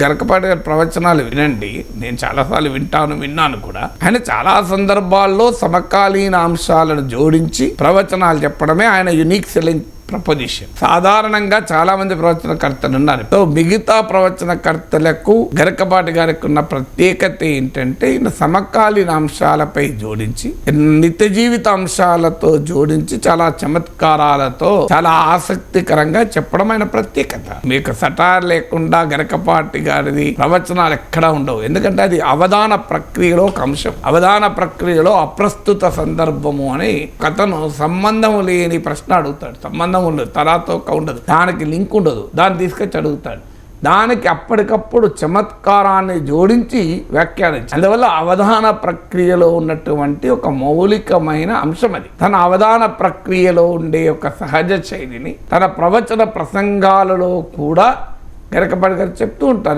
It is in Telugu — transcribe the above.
గరకపాటి గారి ప్రవచనాలు వినండి, నేను చాలాసార్లు విన్నాను కూడా. ఆయన చాలా సందర్భాల్లో సమకాలీన అంశాలను జోడించి ప్రవచనాలు చెప్పడమే ఆయన యునిక్ సెల్లింగ్ ప్రపోజిషన్. సాధారణంగా చాలా మంది ప్రవచనకర్తలు ఉన్నారు. సో మిగతా ప్రవచనకర్తలకు గరకపాటి గారికి ఉన్న ప్రత్యేకత ఏంటంటే ఈయన సమకాలీన అంశాలపై జోడించి, నిత్య జీవిత అంశాలతో జోడించి, చాలా చమత్కారాలతో చాలా ఆసక్తికరంగా చెప్పడం ఆయన ప్రత్యేకత. మీకు సటార్ లేకుండా గరకపాటి గారిది ప్రవచనాలు ఎక్కడా ఉండవు. ఎందుకంటే అది అవధాన ప్రక్రియలో ఒక అంశం. అవధాన ప్రక్రియలో అప్రస్తుత సందర్భము అని కథను సంబంధం లేని ప్రశ్న అడుగుతాడు. సంబంధం ఉండదు, తరాతో ఉండదు, దానికి లింక్ ఉండదు, దాన్ని తీసుకొచ్చి అడుగుతాడు. దానికి అప్పటికప్పుడు చమత్కారాన్ని జోడించి వ్యాఖ్యానించి, అందువల్ల అవధాన ప్రక్రియలో ఉన్నటువంటి ఒక మౌలికమైన అంశం అది. తన అవధాన ప్రక్రియలో ఉండే ఒక సహజ శైలిని తన ప్రవచన ప్రసంగాలలో కూడా గరకపాటి గారు చెప్తూ ఉంటారు.